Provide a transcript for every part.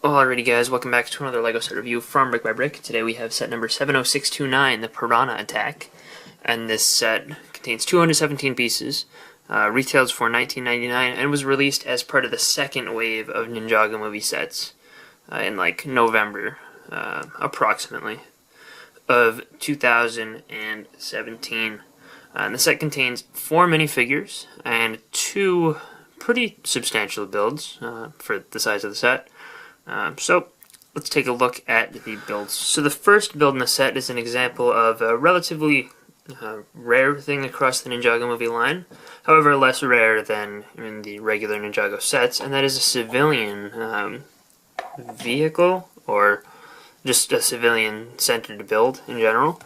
Alrighty guys, welcome back to another LEGO set review from BrickByBrick. Today we have set number 70629, the Piranha Attack. And this set contains 217 pieces, retails for $19.99, and was released as part of the second wave of Ninjago movie sets in like November, approximately, of 2017. And the set contains 4 minifigures and 2 pretty substantial builds for the size of the set. So let's take a look at the builds. So the first build in the set is an example of a relatively rare thing across the Ninjago movie line, however less rare than in the regular Ninjago sets, and that is a civilian vehicle, or just a civilian-centered build in general.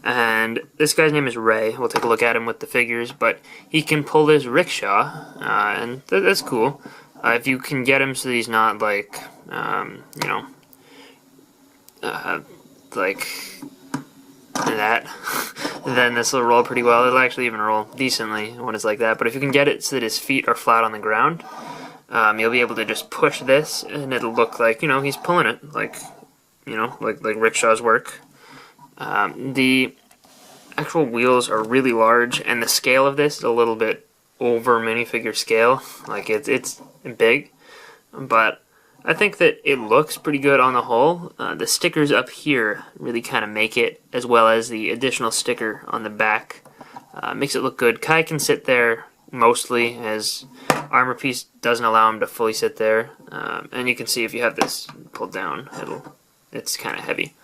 And this guy's name is Ray. We'll take a look at him with the figures, but he can pull his rickshaw, and that's cool. If you can get him so that he's not like, like that, then this will roll pretty well. It'll actually even roll decently when it's like that. But if you can get it so that his feet are flat on the ground, you'll be able to just push this, and it'll look like, he's pulling it, like, like rickshaws work. The actual wheels are really large, and the scale of this is a little bit over minifigure scale. Like, it's big, but I think that it looks pretty good on the whole. The stickers up here really kind of make it, as well as the additional sticker on the back. Makes it look good. Kai can sit there mostly, as armor piece doesn't allow him to fully sit there. And you can see if you have this pulled down, it's kind of heavy.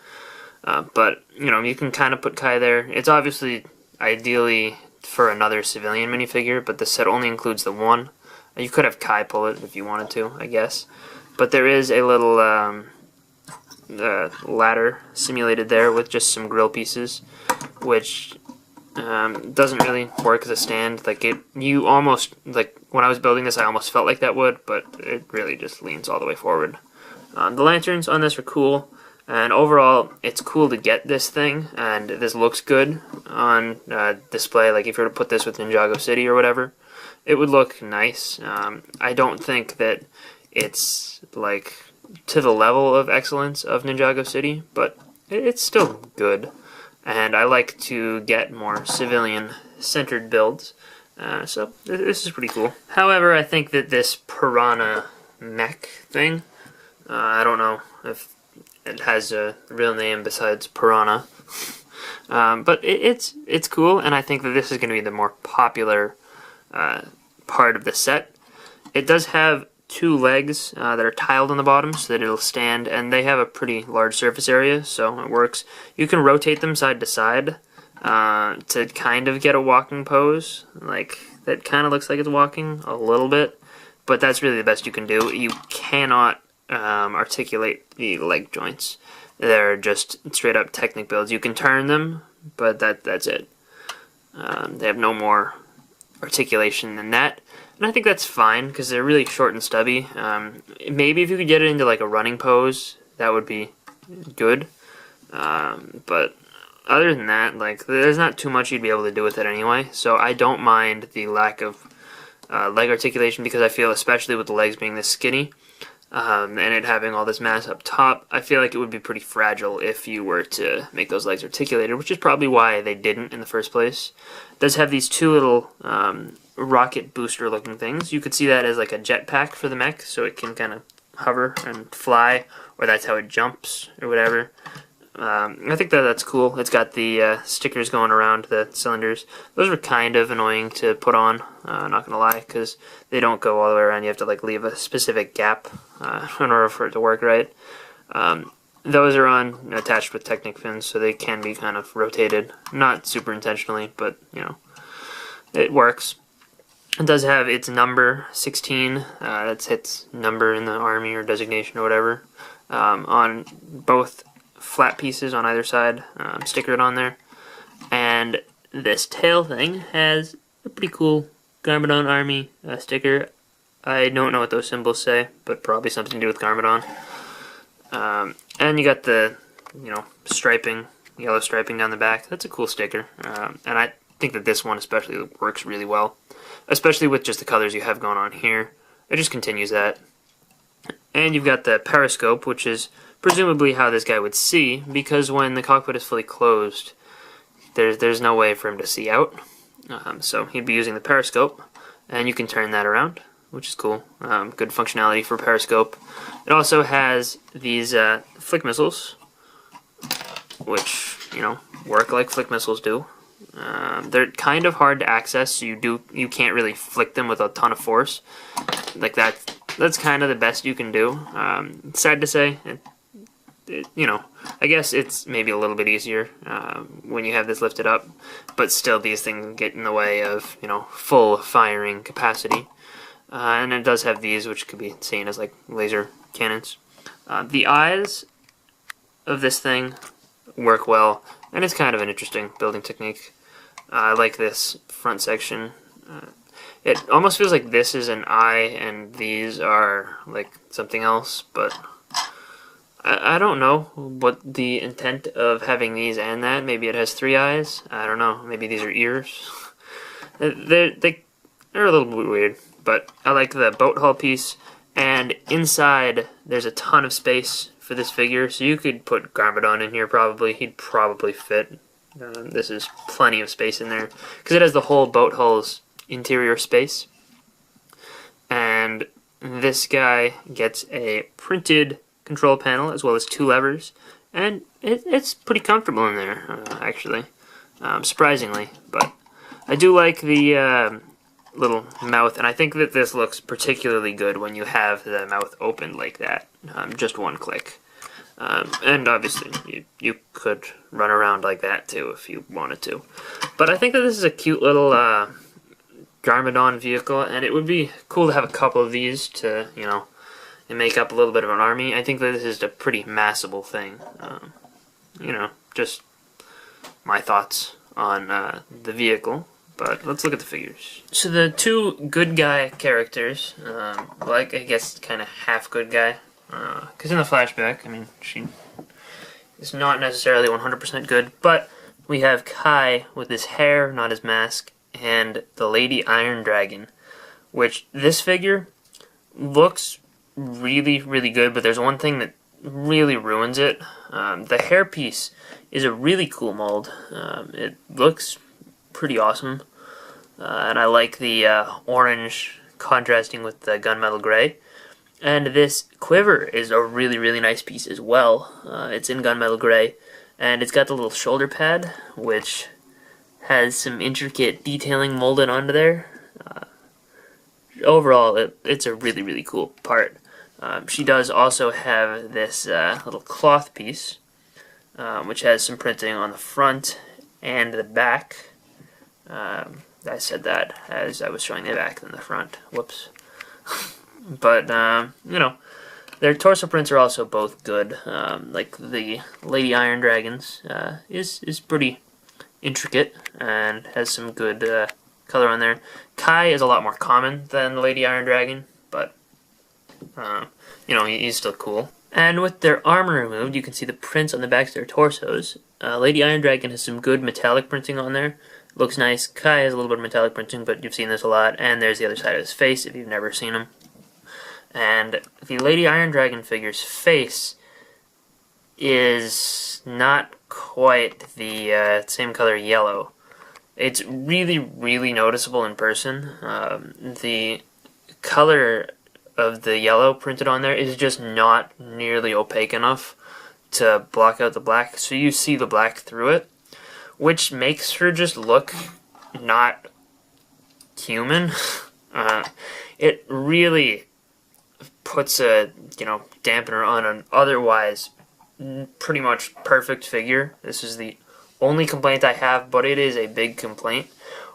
But, you can kind of put Kai there. It's obviously ideally for another civilian minifigure, but the set only includes the one. You could have Kai pull it if you wanted to, I guess. But there is a little ladder simulated there with just some grill pieces, which doesn't really work as a stand. Like, you almost, like, when I was building this, I almost felt like that would, but it really just leans all the way forward. The lanterns on this are cool, and overall, it's cool to get this thing, and this looks good on display. Like, if you were to put this with Ninjago City or whatever, it would look nice. I don't think that it's, like, to the level of excellence of Ninjago City, but it's still good. And I like to get more civilian-centered builds, so this is pretty cool. However, I think that this Piranha mech thing, I don't know if it has a real name besides Piranha, but it's cool, and I think that this is going to be the more popular part of the set. It does have 2 legs that are tiled on the bottom so that it'll stand, and they have a pretty large surface area, so it works. You can rotate them side to side to kind of get a walking pose. Like, that kind of looks like it's walking a little bit, but that's really the best you can do. You cannot articulate the leg joints. They're just straight up Technic builds. You can turn them, but that's it. They have no more articulation than that, and I think that's fine because they're really short and stubby. Maybe if you could get it into like a running pose, that would be good, but other than that, like, there's not too much you'd be able to do with it anyway, so I don't mind the lack of leg articulation, because I feel, especially with the legs being this skinny, and it having all this mass up top, I feel like it would be pretty fragile if you were to make those legs articulated, which is probably why they didn't in the first place. It does have these 2 little rocket booster looking things. You could see that as like a jetpack for the mech, so it can kind of hover and fly, or that's how it jumps or whatever. I think that's cool. It's got the stickers going around the cylinders. Those were kind of annoying to put on, not gonna lie, because they don't go all the way around. You have to like leave a specific gap in order for it to work right. Those are attached with Technic fins, so they can be kind of rotated. Not super intentionally, but, it works. It does have its number 16. That's its number in the army or designation or whatever. On both flat pieces on either side, stickered on there. And this tail thing has a pretty cool Garmadon Army sticker. I don't know what those symbols say, but probably something to do with Garmadon. And you got the, striping, yellow striping down the back. That's a cool sticker. And I think that this one especially works really well, especially with just the colors you have going on here. It just continues that. And you've got the periscope, which is presumably how this guy would see, because when the cockpit is fully closed, there's no way for him to see out. So he'd be using the periscope, and you can turn that around, which is cool. Good functionality for periscope. It also has these flick missiles, which, you know, work like flick missiles do. They're kind of hard to access, so you can't really flick them with a ton of force. Like that's kind of the best you can do. Sad to say, you know, I guess it's maybe a little bit easier when you have this lifted up, but still these things get in the way of, you know, full firing capacity. And it does have these, which could be seen as like laser cannons. The eyes of this thing work well, and it's kind of an interesting building technique. I like this front section. It almost feels like this is an eye and these are like something else, but I don't know what the intent of having these and that. Maybe it has 3 eyes. I don't know. Maybe these are ears. They're a little bit weird, but I like the boat hull piece, and inside there's a ton of space for this figure, so you could put Garmadon in here probably. He'd probably fit. This is plenty of space in there, because it has the whole boat hull's interior space. And this guy gets a printed control panel as well as 2 levers, and it's pretty comfortable in there, actually, surprisingly. But I do like the little mouth, and I think that this looks particularly good when you have the mouth opened like that, just one click. And obviously you could run around like that too if you wanted to. But I think that this is a cute little Garmadon vehicle, and it would be cool to have a couple of these to, you know, and make up a little bit of an army. I think that this is a pretty massable thing. You know, just my thoughts on the vehicle. But let's look at the figures. So the 2 good guy characters, like I guess kind of half good guy, because in the flashback, I mean, she is not necessarily 100% good, but we have Kai with his hair, not his mask, and the Lady Iron Dragon, which this figure looks really, really good, but there's one thing that really ruins it. The hairpiece is a really cool mold. It looks pretty awesome, and I like the orange contrasting with the gunmetal gray. And this quiver is a really, really nice piece as well. It's in gunmetal gray, and it's got the little shoulder pad, which has some intricate detailing molded onto there. Overall, it's a really, really cool part. She does also have this little cloth piece, which has some printing on the front and the back. I said that as I was showing the back than the front. Whoops. But, you know, their torso prints are also both good. Like the Lady Iron Dragon's is pretty intricate and has some good color on there. Kai is a lot more common than the Lady Iron Dragon, but, you know, he's still cool. And with their armor removed, you can see the prints on the backs of their torsos. Lady Iron Dragon has some good metallic printing on there. Looks nice. Kai has a little bit of metallic printing, but you've seen this a lot. And there's the other side of his face if you've never seen him. And the Lady Iron Dragon figure's face is not quite the same color yellow. It's really, really noticeable in person. The color of the yellow printed on there is just not nearly opaque enough to block out the black, so you see the black through it, which makes her just look not human. It really puts a, you know, dampener on an otherwise pretty much perfect figure. This is the only complaint I have, but it is a big complaint.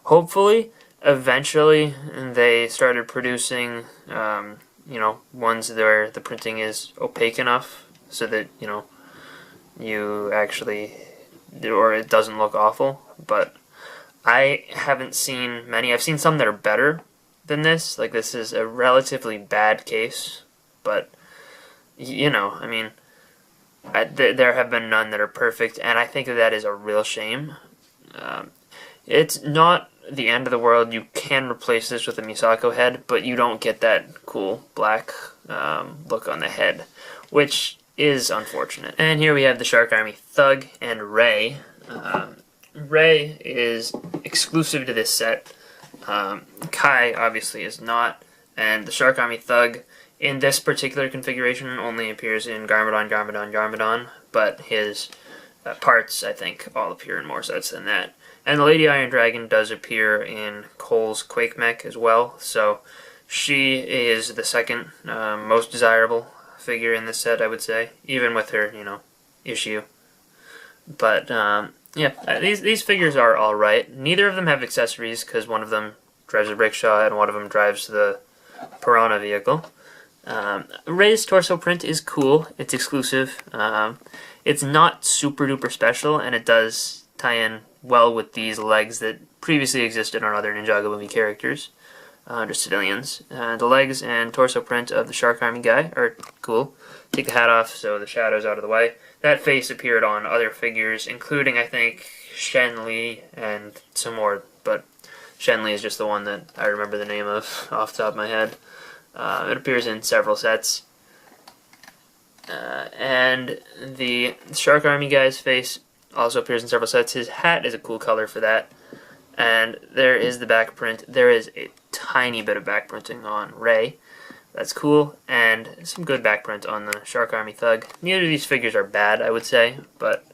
Hopefully, eventually, they started producing, you know, ones where the printing is opaque enough so that, you know, you actually, or it doesn't look awful. But I haven't seen many. I've seen some that are better than this. Like, this is a relatively bad case, but, you know, I mean, there have been none that are perfect, and I think that is a real shame. It's not the end of the world. You can replace this with a Misako head, but you don't get that cool black look on the head, which is unfortunate. And here we have the Shark Army Thug and Ray. Ray is exclusive to this set. Kai obviously is not, and the Shark Army Thug in this particular configuration only appears in Garmadon, Garmadon, Garmadon, but his parts, I think, all appear in more sets than that. And the Lady Iron Dragon does appear in Cole's Quake Mech as well, so she is the second most desirable figure in this set, I would say, even with her, issue. But, yeah, these figures are alright. Neither of them have accessories, because one of them drives a rickshaw and one of them drives the Piranha vehicle. Ray's torso print is cool. It's exclusive. It's not super duper special, and it does tie in well with these legs that previously existed on other Ninjago movie characters, just civilians. The legs and torso print of the Shark Army guy are cool. Take the hat off so the shadow's out of the way. That face appeared on other figures, including, I think, Shen Li and some more, but Shen Li is just the one that I remember the name of off the top of my head. It appears in several sets. And the Shark Army guy's face also appears in several sets. His hat is a cool color for that. And there is the back print. There is a tiny bit of back printing on Ray. That's cool. And some good back print on the Shark Army Thug. Neither of these figures are bad, I would say. But,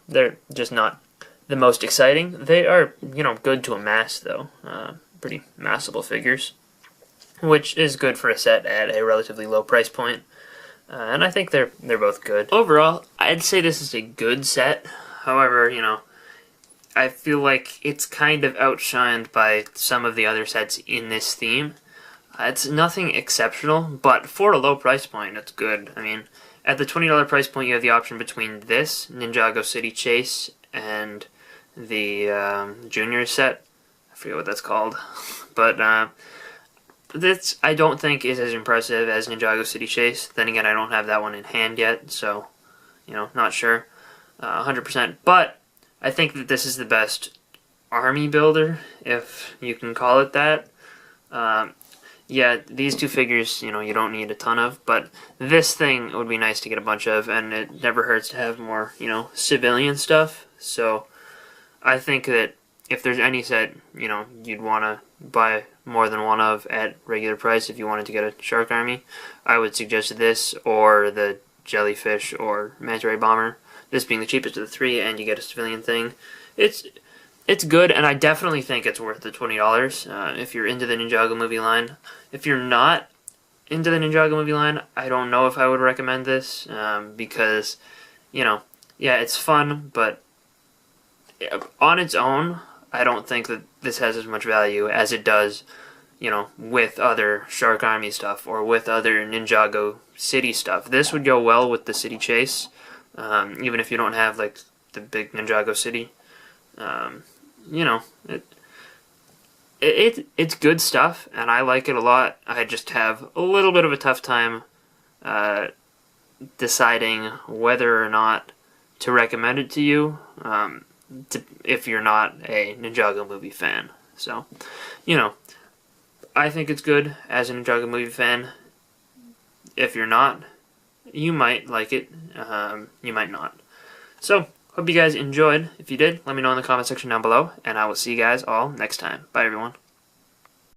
they're just not the most exciting. They are, good to amass, though. Pretty massable figures, which is good for a set at a relatively low price point. And I think they're both good. Overall, I'd say this is a good set. However, I feel like it's kind of outshined by some of the other sets in this theme. It's nothing exceptional, but for a low price point, it's good. I mean, at the $20 price point, you have the option between this, Ninjago City Chase, and the Junior set. I forget what that's called. But this, I don't think, is as impressive as Ninjago City Chase. Then again, I don't have that one in hand yet, so, not sure 100%. But I think that this is the best army builder, if you can call it that. Yeah, these two figures, you don't need a ton of, but this thing would be nice to get a bunch of, and it never hurts to have more, civilian stuff. So I think that if there's any set, you'd want to buy more than one of at regular price if you wanted to get a Shark Army, I would suggest this or the Jellyfish or Manta Ray Bomber. This being the cheapest of the three, and you get a civilian thing. It's good, and I definitely think it's worth the $20 if you're into the Ninjago movie line. If you're not into the Ninjago movie line, I don't know if I would recommend this because, yeah, it's fun, but on its own, I don't think that this has as much value as it does, with other Shark Army stuff or with other Ninjago City stuff. This would go well with the City Chase, even if you don't have, like, the big Ninjago City. It's good stuff, and I like it a lot. I just have a little bit of a tough time deciding whether or not to recommend it to you if you're not a Ninjago movie fan. So, I think it's good as a Ninjago movie fan. If you're not, you might like it. You might not. So, hope you guys enjoyed. If you did, let me know in the comment section down below, and I will see you guys all next time. Bye, everyone.